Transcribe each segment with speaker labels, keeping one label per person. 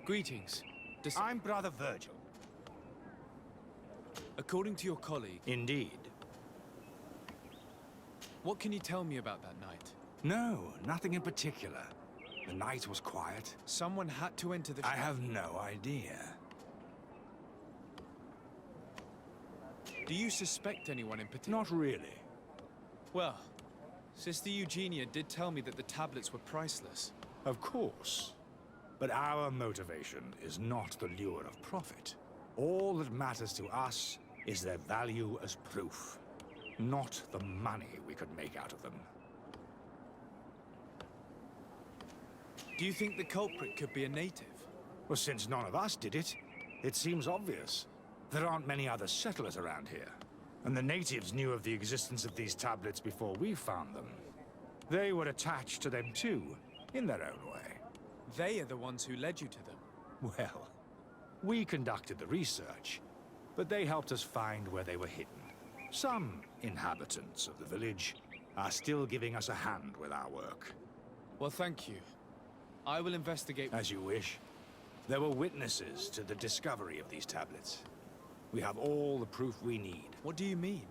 Speaker 1: Greetings.
Speaker 2: I'm Brother Virgil.
Speaker 1: According to your colleague...
Speaker 2: Indeed.
Speaker 1: What can you tell me about that night?
Speaker 2: No, nothing in particular. The night was quiet.
Speaker 1: Someone had to enter the...
Speaker 2: I have no idea.
Speaker 1: Do you suspect anyone in particular?
Speaker 2: Not really.
Speaker 1: Well, Sister Eugenia did tell me that the tablets were priceless.
Speaker 2: Of course. But our motivation is not the lure of profit. All that matters to us is their value as proof, not the money we could make out of them.
Speaker 1: Do you think the culprit could be a native?
Speaker 2: Well, since none of us did it, it seems obvious. There aren't many other settlers around here. And the natives knew of the existence of these tablets before we found them. They were attached to them too, in their own way.
Speaker 1: They are the ones who led you to them.
Speaker 2: Well, we conducted the research, but they helped us find where they were hidden. Some inhabitants of the village are still giving us a hand with our work.
Speaker 1: Well, thank you. I will investigate...
Speaker 2: As you wish. There were witnesses to the discovery of these tablets. We have all the proof we need.
Speaker 1: What do you mean?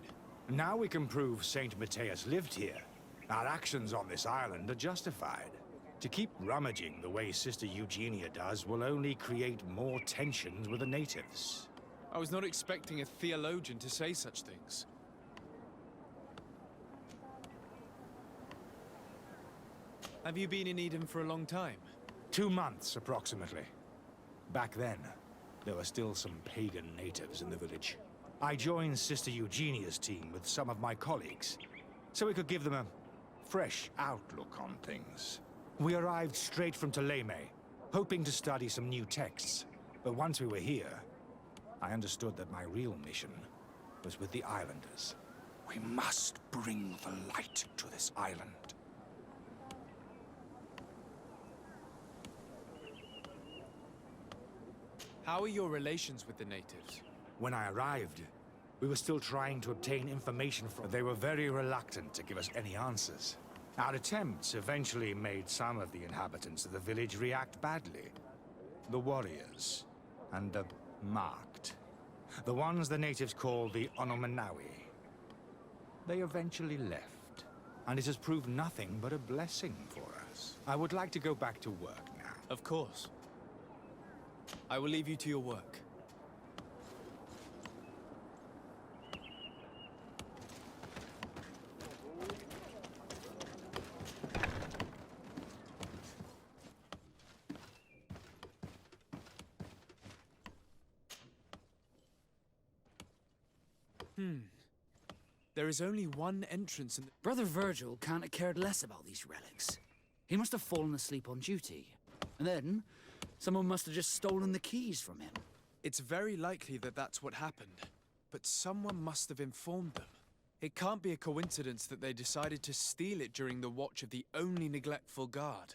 Speaker 2: Now we can prove Saint Matthias lived here. Our actions on this island are justified. To keep rummaging the way Sister Eugenia does will only create more tensions with the natives.
Speaker 1: I was not expecting a theologian to say such things. Have you been in Eden for a long time?
Speaker 2: 2 months, approximately. Back then, there were still some pagan natives in the village. I joined Sister Eugenia's team with some of my colleagues, so we could give them a fresh outlook on things. We arrived straight from Ptolemy, hoping to study some new texts. But once we were here, I understood that my real mission was with the islanders. We must bring the light to this island.
Speaker 1: How are your relations with the natives?
Speaker 2: When I arrived, we were still trying to obtain information from them. They were very reluctant to give us any answers. Our attempts eventually made some of the inhabitants of the village react badly. The warriors and the marked. The ones the natives call the Onomanawi. They eventually left, and it has proved nothing but a blessing for us. I would like to go back to work now.
Speaker 1: Of course. I will leave you to your work. There is only one entrance in the...
Speaker 3: Brother Virgil can't have cared less about these relics. He must have fallen asleep on duty. And then, someone must have just stolen the keys from him.
Speaker 1: It's very likely that that's what happened. But someone must have informed them. It can't be a coincidence that they decided to steal it during the watch of the only neglectful guard.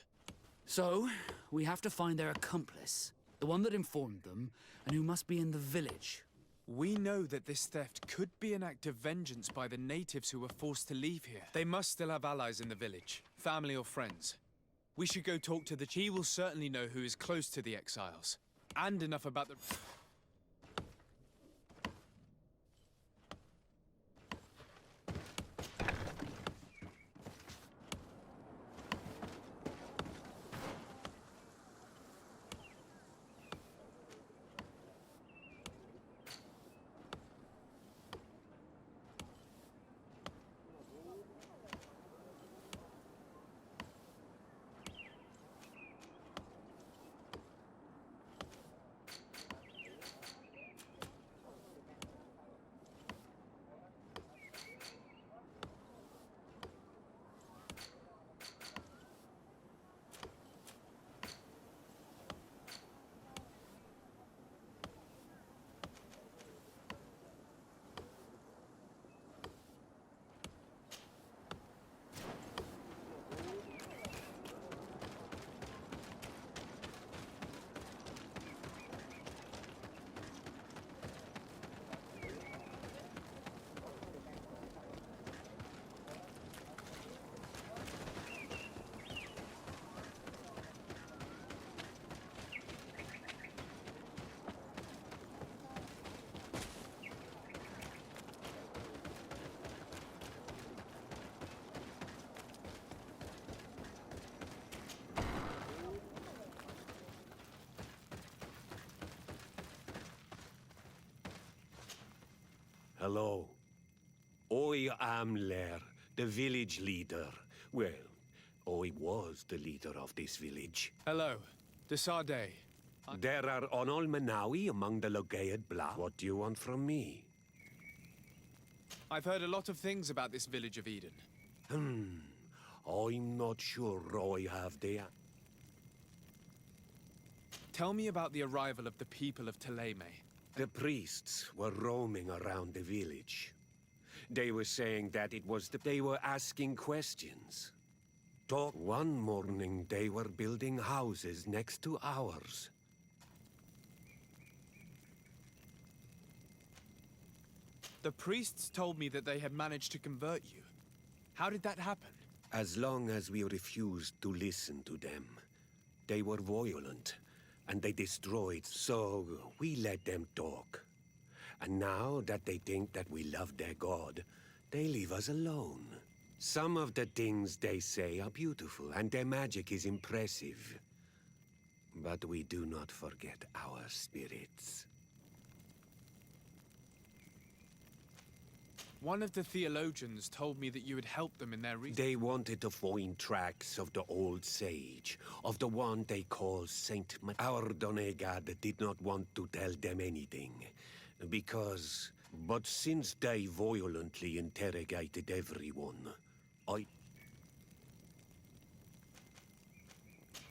Speaker 3: So, we have to find their accomplice. The one that informed them, and who must be in the village.
Speaker 1: We know that this theft could be an act of vengeance by the natives who were forced to leave here. They must still have allies in the village, family or friends. We should go talk to the chief. He will certainly know who is close to the exiles, and enough about the...
Speaker 4: Hello. I am Lair, the village leader. Well, I was the leader of this village.
Speaker 1: Hello. Desade.
Speaker 4: There are Onol Manawi among the Logead Bla. What do you want from me?
Speaker 1: I've heard a lot of things about this village of Eden.
Speaker 4: I'm not sure I have the...
Speaker 1: Tell me about the arrival of the people of Teleme.
Speaker 4: The priests were roaming around the village. They were saying that it was they were asking questions. One morning, they were building houses next to ours.
Speaker 1: The priests told me that they had managed to convert you. How did that happen?
Speaker 4: As long as we refused to listen to them, they were violent, and they destroyed, so we let them talk. And now that they think that we love their god, they leave us alone. Some of the things they say are beautiful, and their magic is impressive. But we do not forget our spirits.
Speaker 1: One of the theologians told me that you had helped them in their research.
Speaker 4: They wanted to find tracks of the old sage, of the one they call Saint Our Donegad did not want to tell them anything, because... But since they violently interrogated everyone,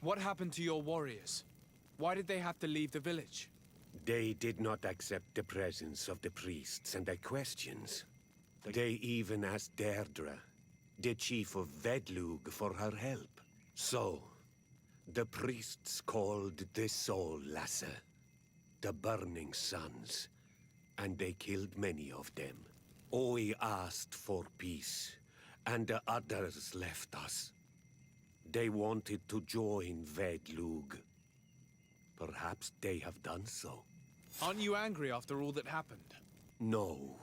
Speaker 1: What happened to your warriors? Why did they have to leave the village?
Speaker 4: They did not accept the presence of the priests and their questions. They even asked Deirdre, the chief of Vedlug, for her help. So, the priests called the Soul Lasser, the Burning Suns, and they killed many of them. I asked for peace, and the others left us. They wanted to join Vedlug. Perhaps they have done so.
Speaker 1: Aren't you angry after all that happened?
Speaker 4: No.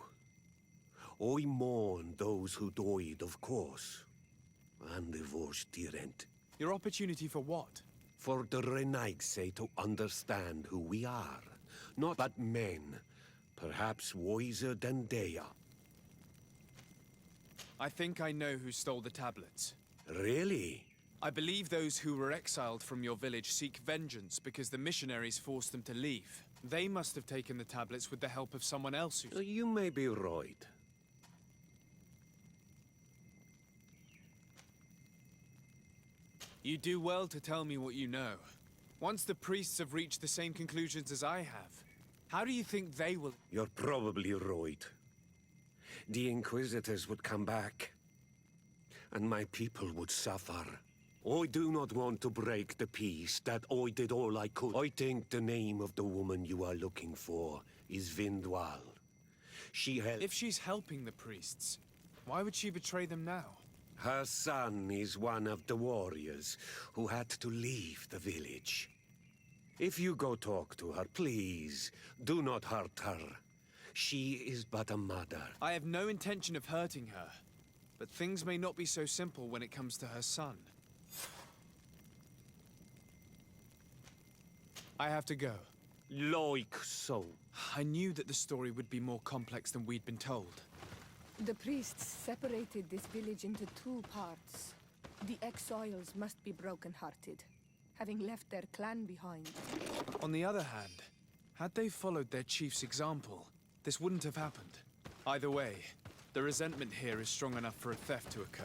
Speaker 4: I mourn those who died, of course. And the Vorstyrent.
Speaker 1: Your opportunity for what?
Speaker 4: For the Renaigse to understand who we are. Not but men, perhaps wiser than they are.
Speaker 1: I think I know who stole the tablets.
Speaker 4: Really?
Speaker 1: I believe those who were exiled from your village seek vengeance because the missionaries forced them to leave. They must have taken the tablets with the help of someone else who...
Speaker 4: You may be right.
Speaker 1: You do well to tell me what you know. Once the priests have reached the same conclusions as I have, how do you think they will...
Speaker 4: You're probably right. The Inquisitors would come back, and my people would suffer. I do not want to break the peace that I did all I could. I think the name of the woman you are looking for is Vindwal. She helped...
Speaker 1: If she's helping the priests, why would she betray them now?
Speaker 4: Her son is one of the warriors who had to leave the village. If you go talk to her, please, do not hurt her. She is but a mother.
Speaker 1: I have no intention of hurting her, but things may not be so simple when it comes to her son. I have to go.
Speaker 4: Like so.
Speaker 1: I knew that the story would be more complex than we'd been told.
Speaker 5: The priests separated this village into two parts. The exiles must be broken-hearted, having left their clan behind.
Speaker 1: On the other hand, had they followed their chief's example, this wouldn't have happened. Either way, the resentment here is strong enough for a theft to occur.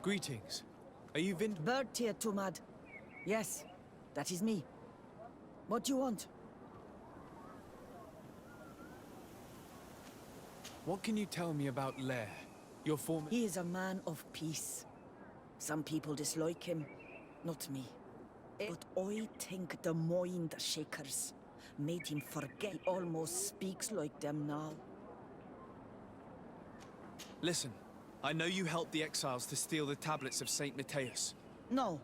Speaker 1: Greetings. Are you Vind?
Speaker 6: Bird here, Tumad. Yes, that is me. What do you want?
Speaker 1: What can you tell me about Lair? Your former...
Speaker 6: He is a man of peace. Some people dislike him, not me. But I think the mind shakers made him forget. He almost speaks like them now.
Speaker 1: Listen, I know you helped the exiles to steal the tablets of Saint Matthias.
Speaker 6: No,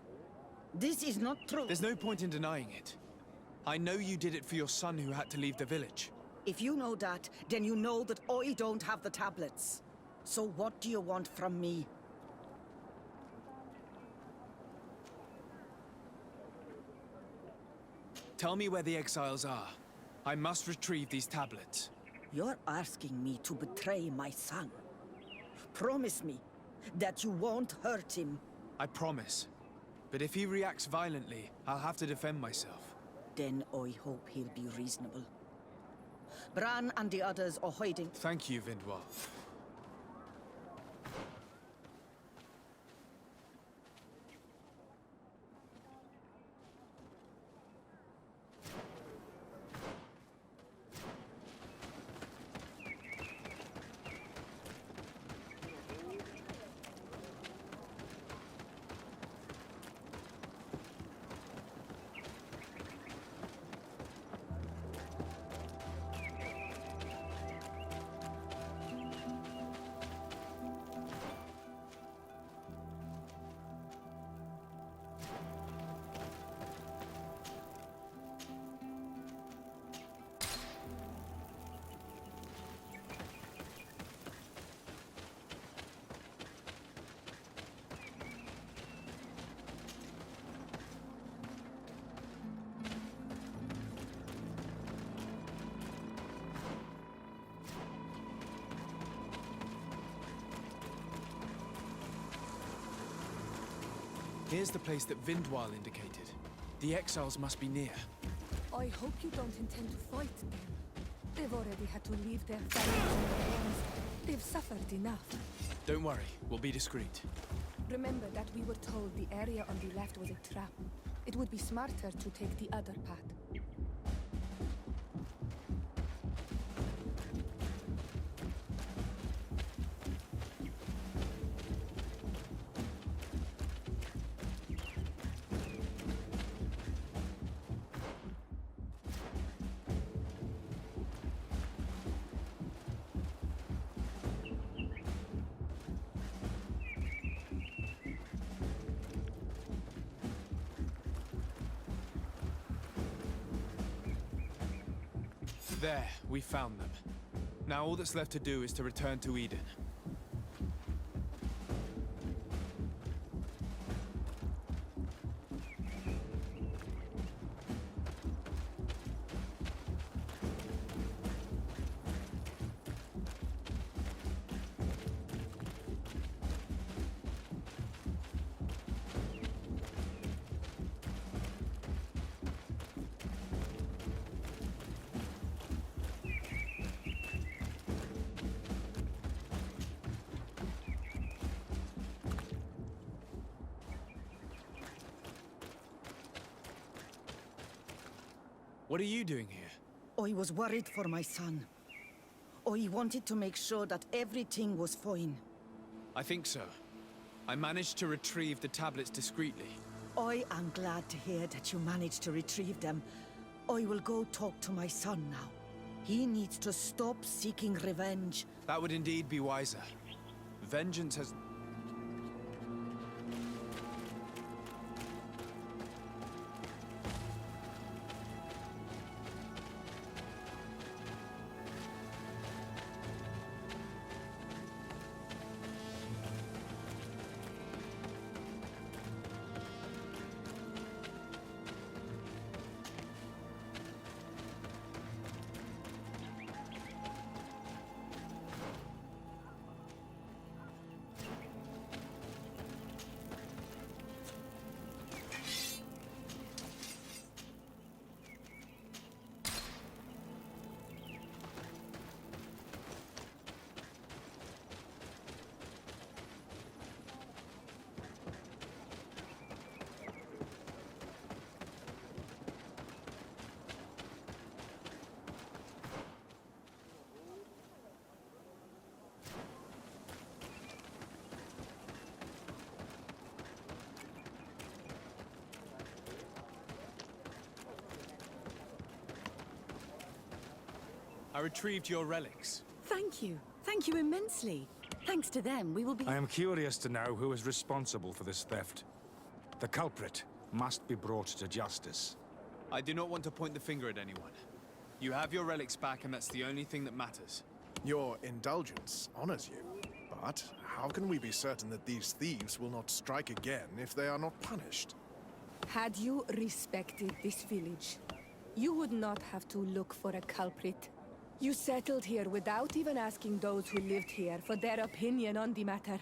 Speaker 6: this is not true.
Speaker 1: There's no point in denying it. I know you did it for your son who had to leave the village.
Speaker 6: If you know that, then you know that I don't have the tablets. So what do you want from me?
Speaker 1: Tell me where the exiles are. I must retrieve these tablets.
Speaker 6: You're asking me to betray my son. Promise me that you won't hurt him.
Speaker 1: I promise. But if he reacts violently, I'll have to defend myself.
Speaker 6: Then I hope he'll be reasonable. Bran and the others are hiding.
Speaker 1: Thank you, Vindwal. Here's the place that Vindwal indicated. The exiles must be near.
Speaker 5: I hope you don't intend to fight them. They've already had to leave their families and their homes. They've suffered enough.
Speaker 1: Don't worry, we'll be discreet.
Speaker 5: Remember that we were told the area on the left was a trap. It would be smarter to take the other path.
Speaker 1: There, we found them. Now all that's left to do is to return to Eden. What are you doing here?
Speaker 6: I was worried for my son. I wanted to make sure that everything was fine.
Speaker 1: I think so. I managed to retrieve the tablets discreetly.
Speaker 6: I am glad to hear that you managed to retrieve them. I will go talk to my son now. He needs to stop seeking revenge.
Speaker 1: That would indeed be wiser. Vengeance has... I retrieved your relics.
Speaker 7: Thank you. Thank you immensely. Thanks to them, we will be...
Speaker 2: I am curious to know who is responsible for this theft. The culprit must be brought to justice.
Speaker 1: I do not want to point the finger at anyone. You have your relics back, and that's the only thing that matters.
Speaker 8: Your indulgence honors you. But how can we be certain that these thieves will not strike again if they are not punished?
Speaker 5: Had you respected this village, you would not have to look for a culprit. You settled here without even asking those who lived here for their opinion on the matter.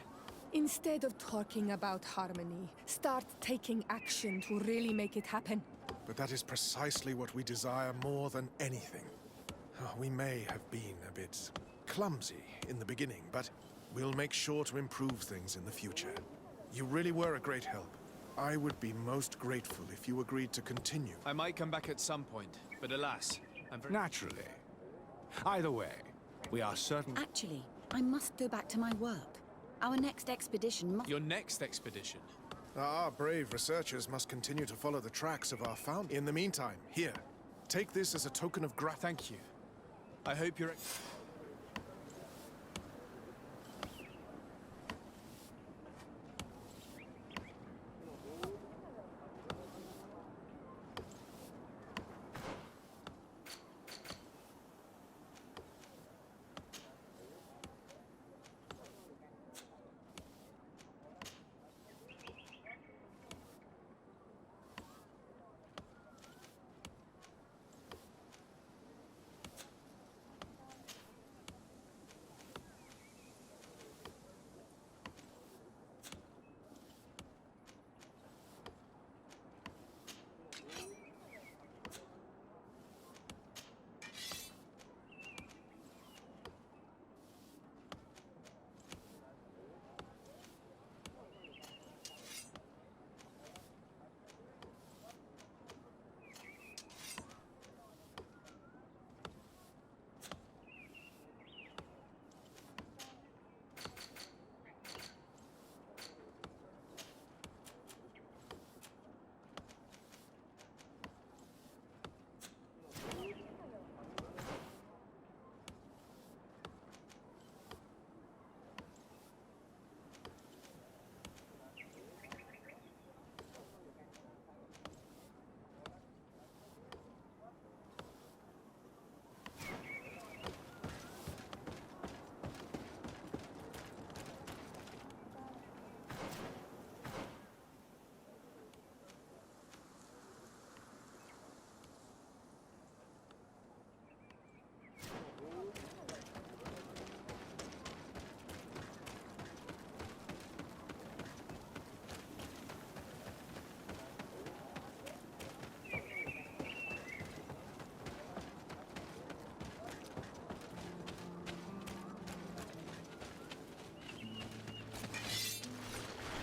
Speaker 5: Instead of talking about harmony, start taking action to really make it happen.
Speaker 8: But that is precisely what we desire more than anything. We may have been a bit clumsy in the beginning, but we'll make sure to improve things in the future. You really were a great help. I would be most grateful if you agreed to continue.
Speaker 1: I might come back at some point, but alas, I'm very...
Speaker 2: Naturally. Either way, we are certain...
Speaker 7: Actually, I must go back to my work. Our next expedition must...
Speaker 1: Your next expedition?
Speaker 8: Our brave researchers must continue to follow the tracks of our founder. In the meantime, here, take this as a token of gratitude.
Speaker 1: Thank you. I hope you're...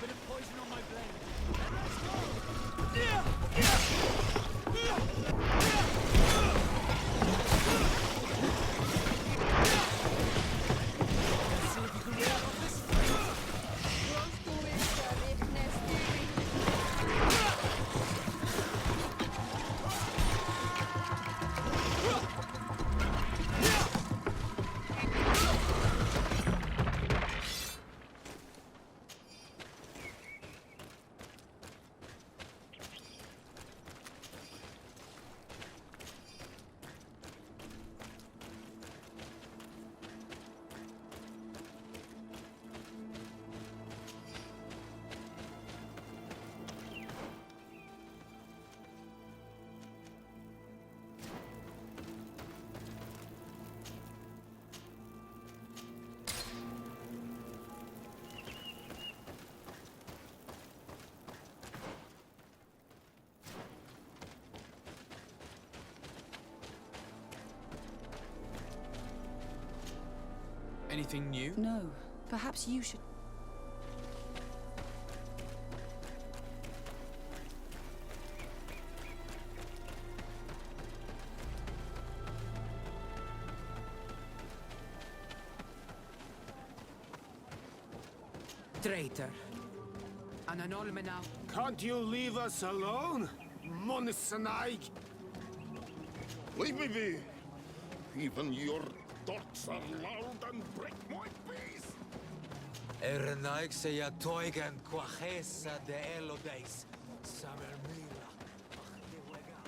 Speaker 1: Bit of poison on my blade. Anything new?
Speaker 7: No. Perhaps you should...
Speaker 9: Traitor. An anonymous now.
Speaker 4: Can't you leave us alone? Monisanaig!
Speaker 10: Leave me be! Even your thoughts are loud and break my peace!
Speaker 11: Ernaik se ja toigan quachesa de elodeis. Samer mila. Ach, de weganda.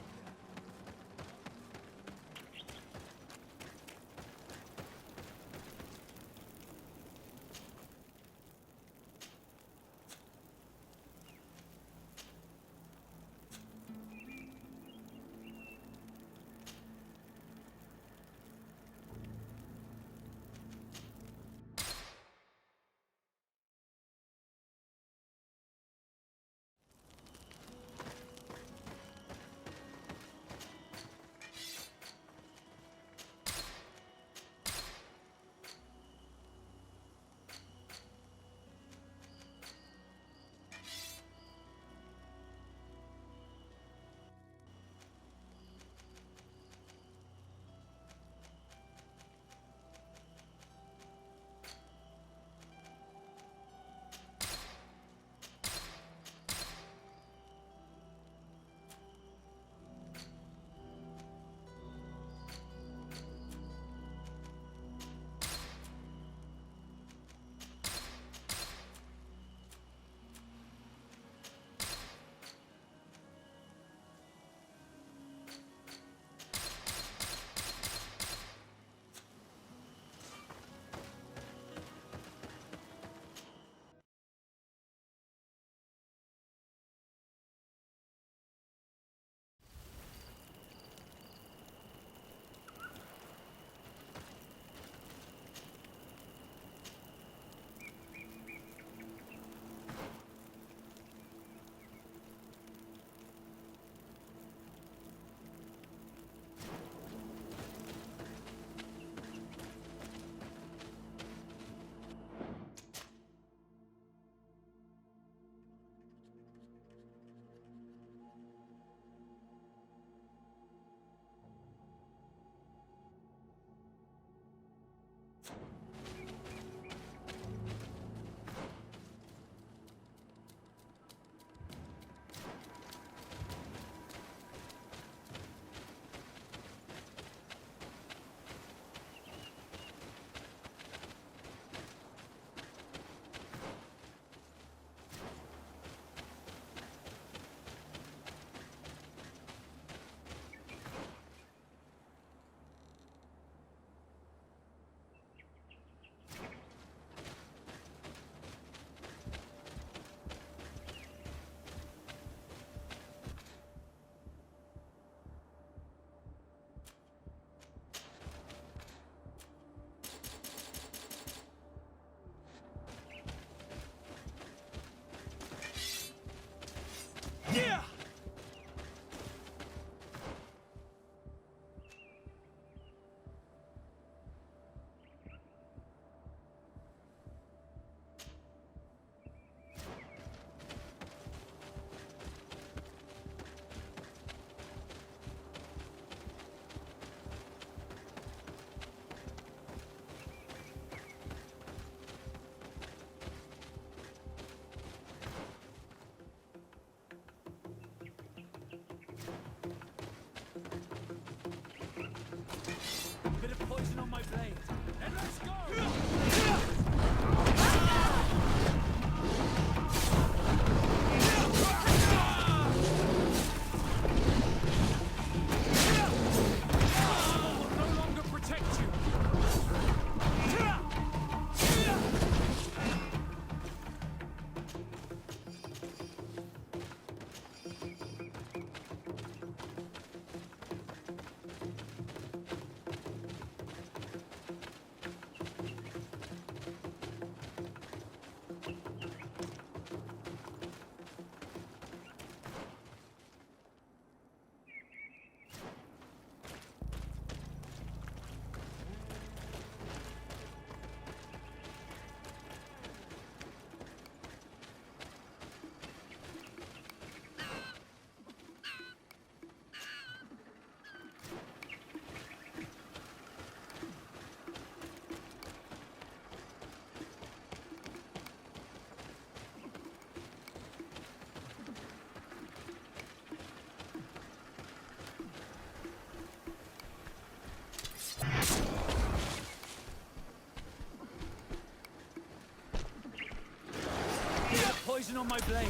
Speaker 3: poison on my blade.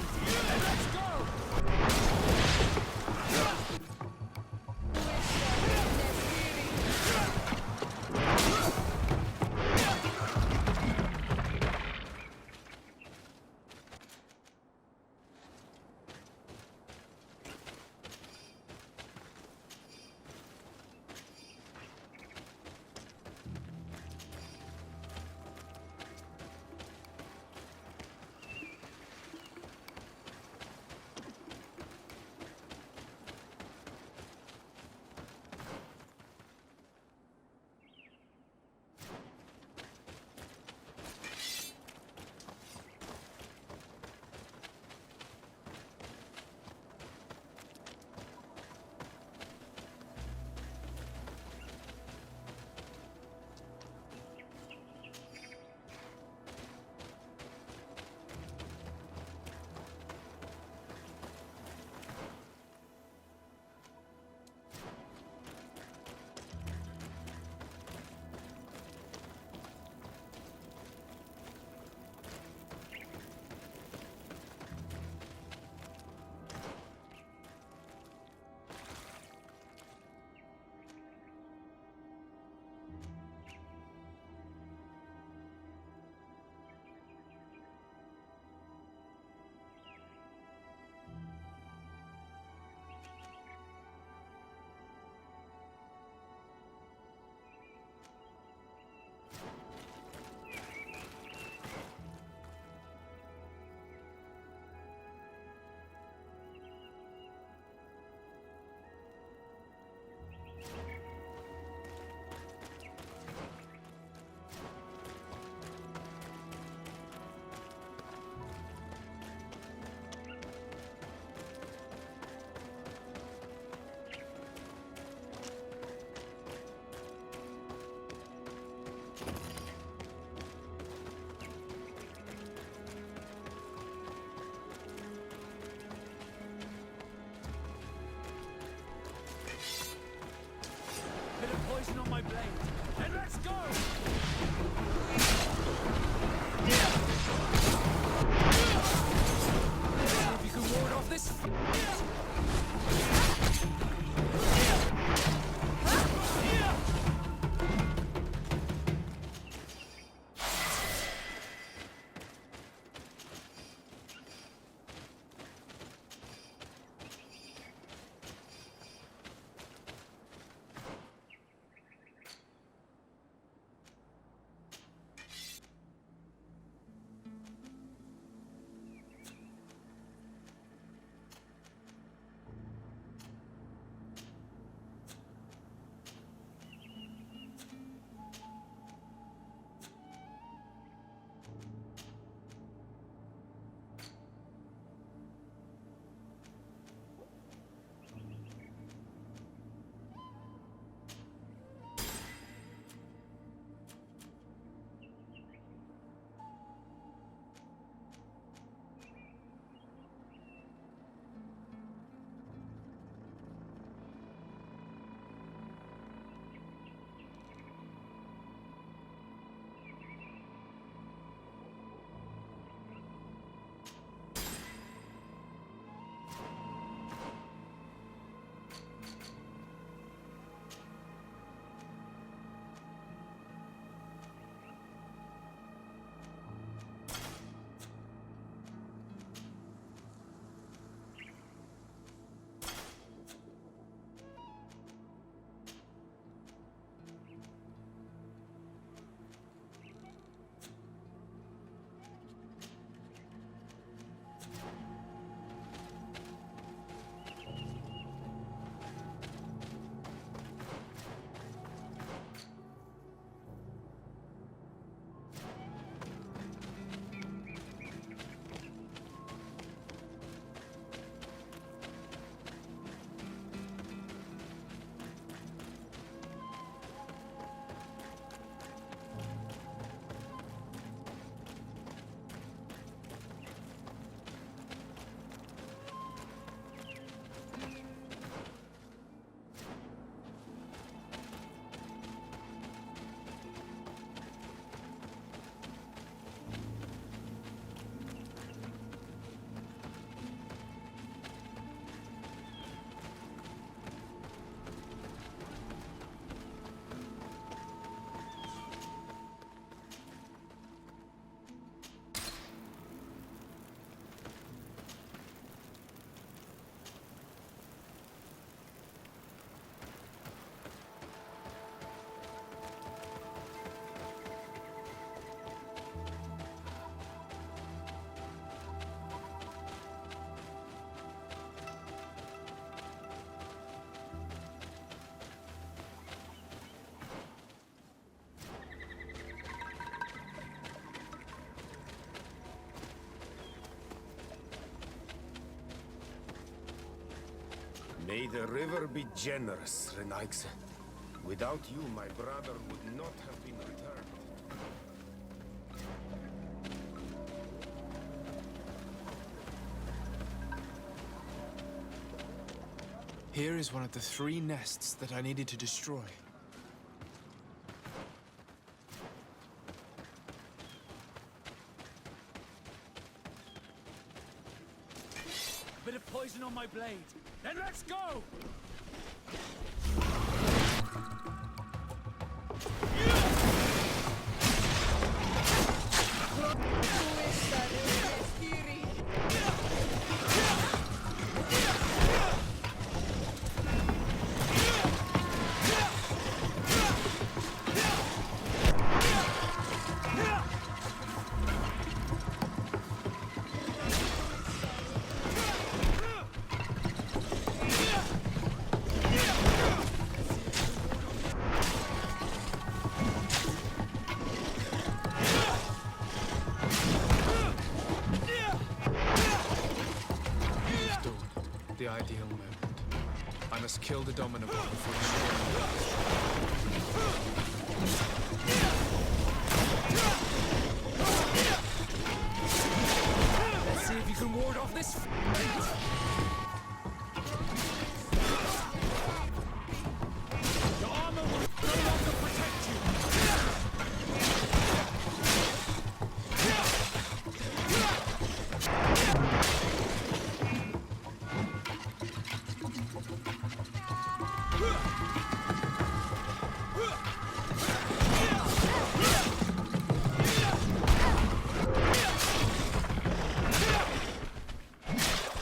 Speaker 3: And let's go! Bit of poison on my blade. And let's go! If you can ward off this...
Speaker 4: May the river be generous, Renaigse. Without you, my brother would not have been returned.
Speaker 1: Here is one of the 3 nests that I needed to destroy.
Speaker 3: A bit of poison on my blade. Then let's go!
Speaker 1: The ideal moment. I must kill the dominant one before destroying
Speaker 3: the Let's see if you can ward off this Your armor will no longer protect you!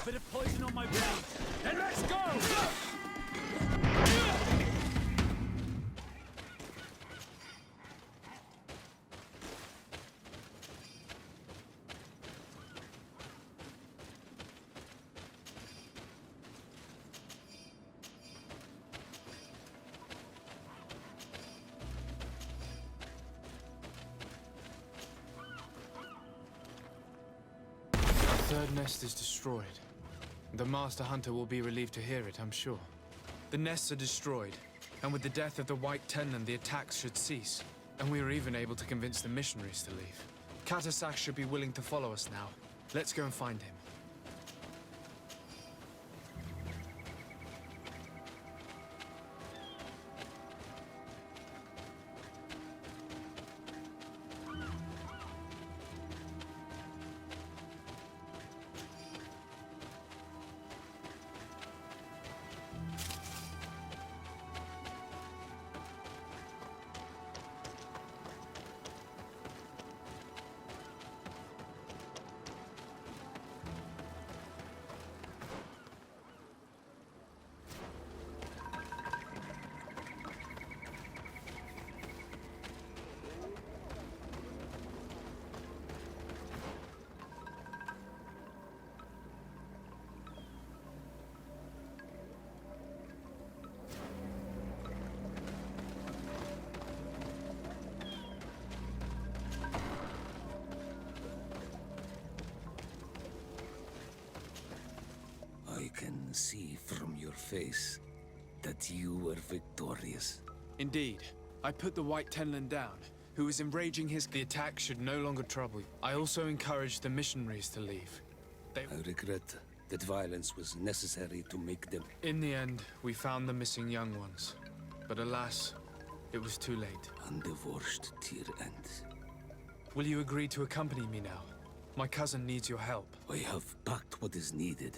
Speaker 3: Bit of poison on my blade. Then let's go!
Speaker 1: The 3rd nest is destroyed. The Master Hunter will be relieved to hear it, I'm sure. The nests are destroyed, and with the death of the White Tenland, the attacks should cease. And we were even able to convince the missionaries to leave. Katasak should be willing to follow us now. Let's go and find him.
Speaker 12: I can see from your face that you were victorious.
Speaker 1: Indeed. I put the White Tenland down, who was enraging his... The attack should no longer trouble you. I also encouraged the missionaries to leave.
Speaker 12: I regret that violence was necessary to make them...
Speaker 1: In the end, we found the missing young ones. But alas, it was too late.
Speaker 12: Undivorced tier ends.
Speaker 1: Will you agree to accompany me now? My cousin needs your help.
Speaker 12: I have packed what is needed.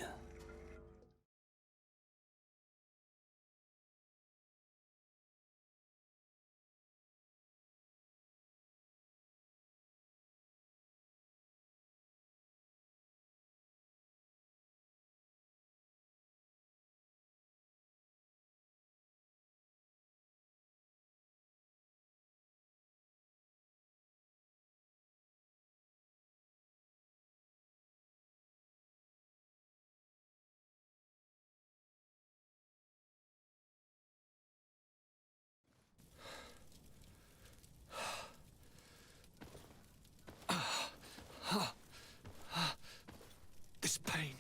Speaker 1: This pain,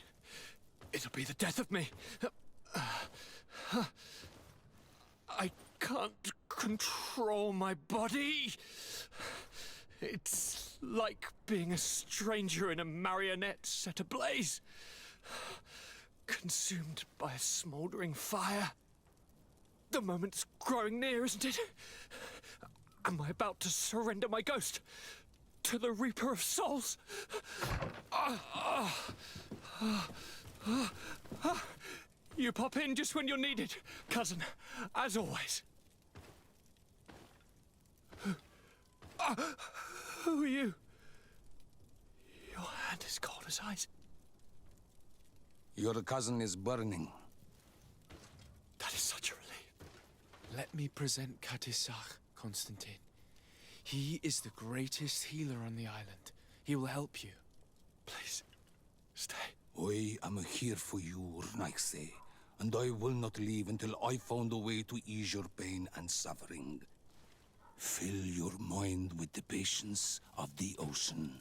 Speaker 1: it'll be the death of me.
Speaker 13: I can't control my body. It's like being a stranger in a marionette set ablaze. Consumed by a smouldering fire. The moment's growing near, isn't it? Am I about to surrender my ghost to the Reaper of Souls? You pop in just when you're needed, cousin, as always. Who are you? Your hand is cold as ice.
Speaker 12: Your cousin is burning.
Speaker 13: That is such a relief.
Speaker 1: Let me present Katisach, Constantine. He is the greatest healer on the island. He will help you.
Speaker 13: Please, stay.
Speaker 12: I am here for you, Urnaxe, and I will not leave until I found a way to ease your pain and suffering. Fill your mind with the patience of the ocean.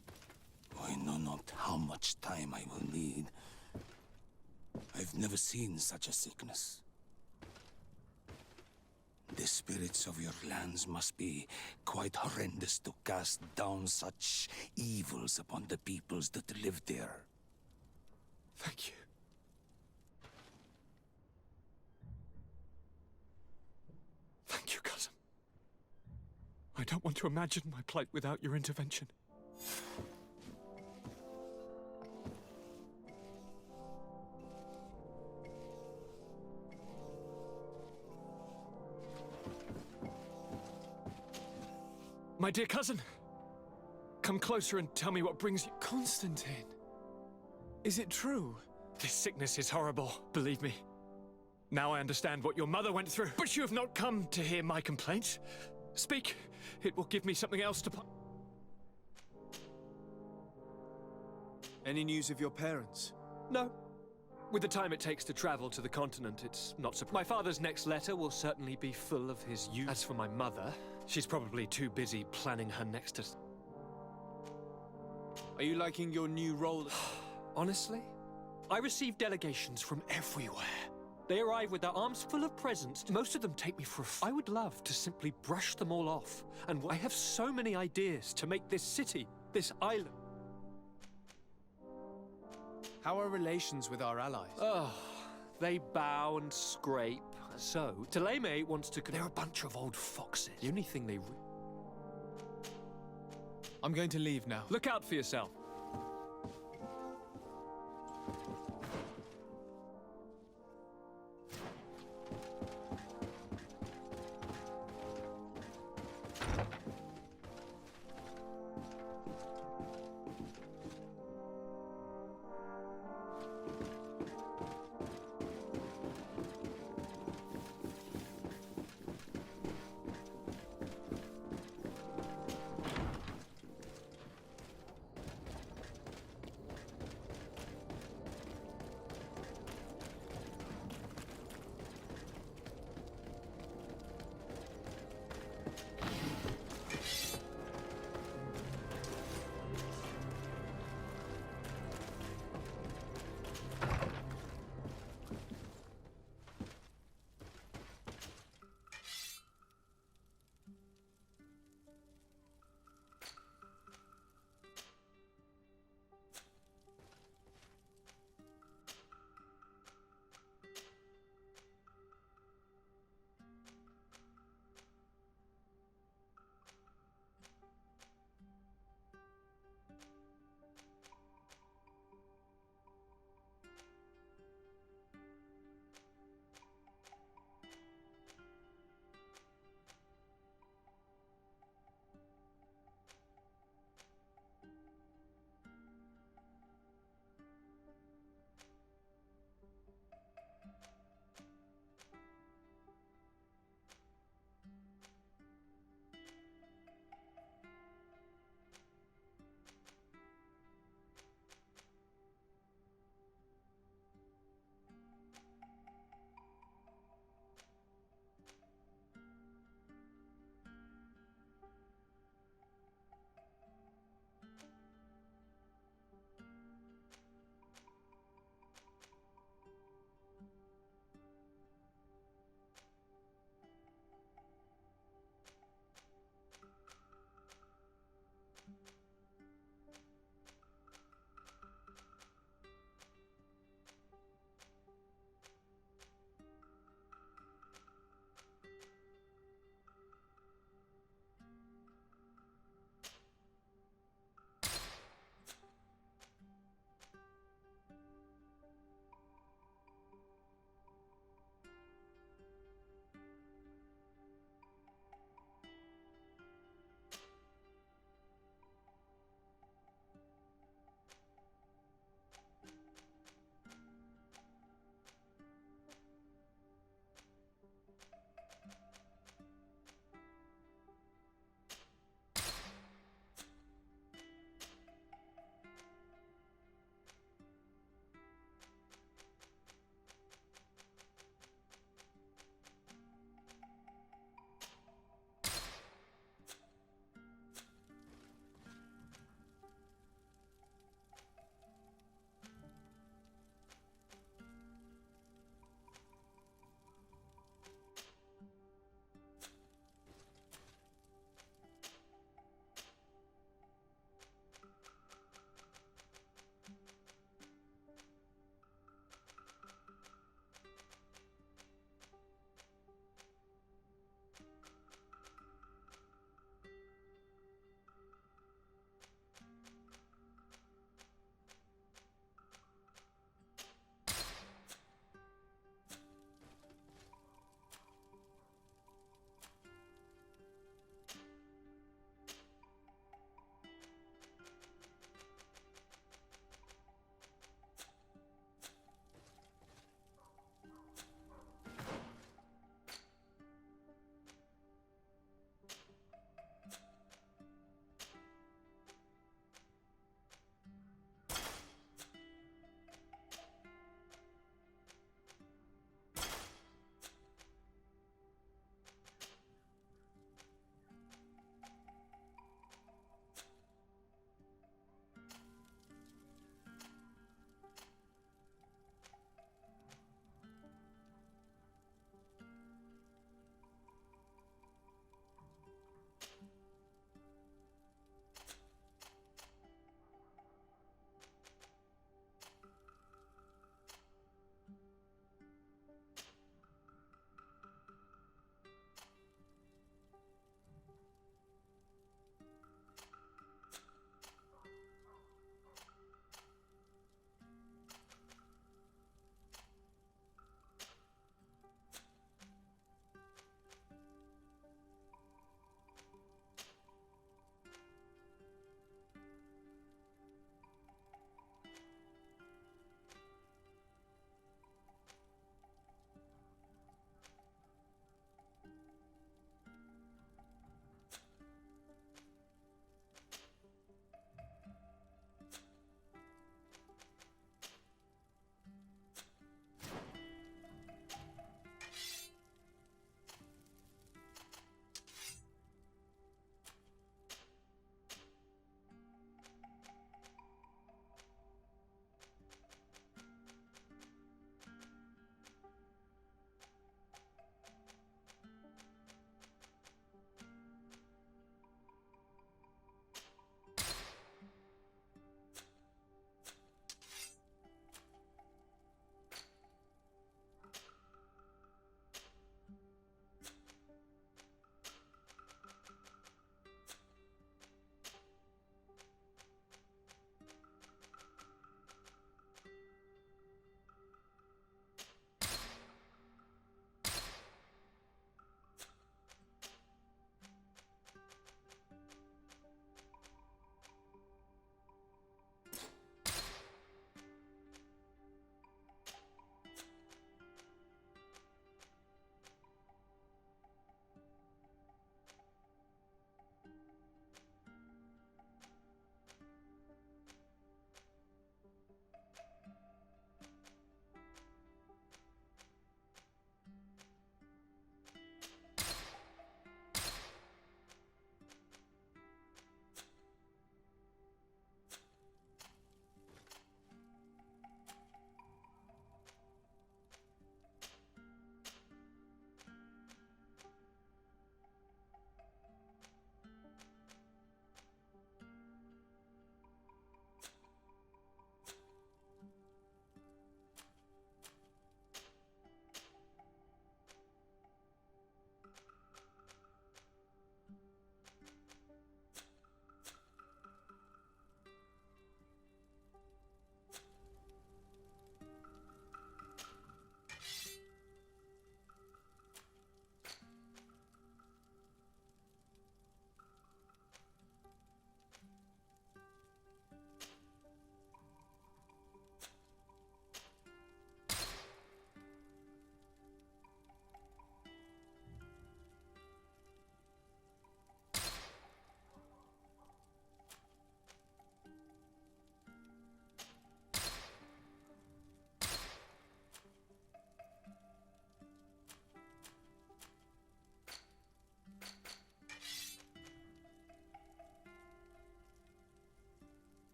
Speaker 12: I know not how much time I will need. I've never seen such a sickness. The spirits of your lands must be quite horrendous to cast down such evils upon the peoples that live there.
Speaker 13: Thank you. Thank you, cousin. I don't want to imagine my plight without your intervention. My dear cousin, come closer and tell me what brings you...
Speaker 1: Constantine, is it true?
Speaker 13: This sickness is horrible, believe me. Now I understand what your mother went through. But you have not come to hear my complaints. Speak. It will give me something else to...
Speaker 1: Any news of your parents?
Speaker 13: No. With the time it takes to travel to the continent, it's not surprising. My father's next letter will certainly be full of his youth. As for my mother, she's probably too busy planning her next...
Speaker 1: Are you liking your new role?
Speaker 13: Honestly, I receive delegations from everywhere. They arrive with their arms full of presents. Most of them take me for a I would love to simply brush them all off. And I have so many ideas to make this city, this island...
Speaker 1: How are relations with our allies?
Speaker 13: Oh, they bow and scrape. So, Teleme wants to... They're a bunch of old foxes. The only thing they...
Speaker 1: I'm going to leave now.
Speaker 13: Look out for yourself.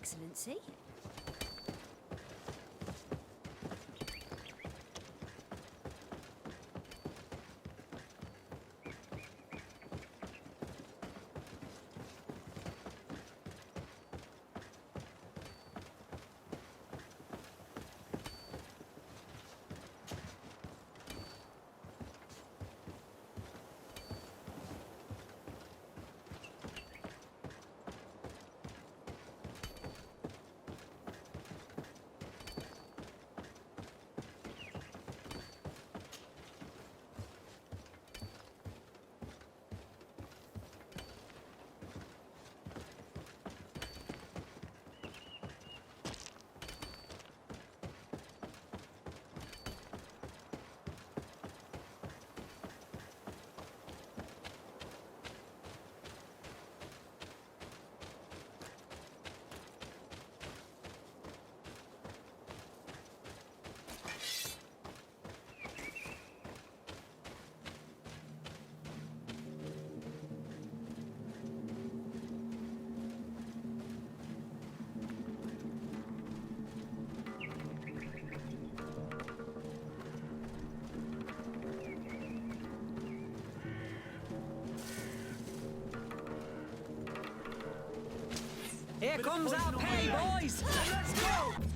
Speaker 14: Excellency.
Speaker 6: Here comes our pay, boys! Let's go!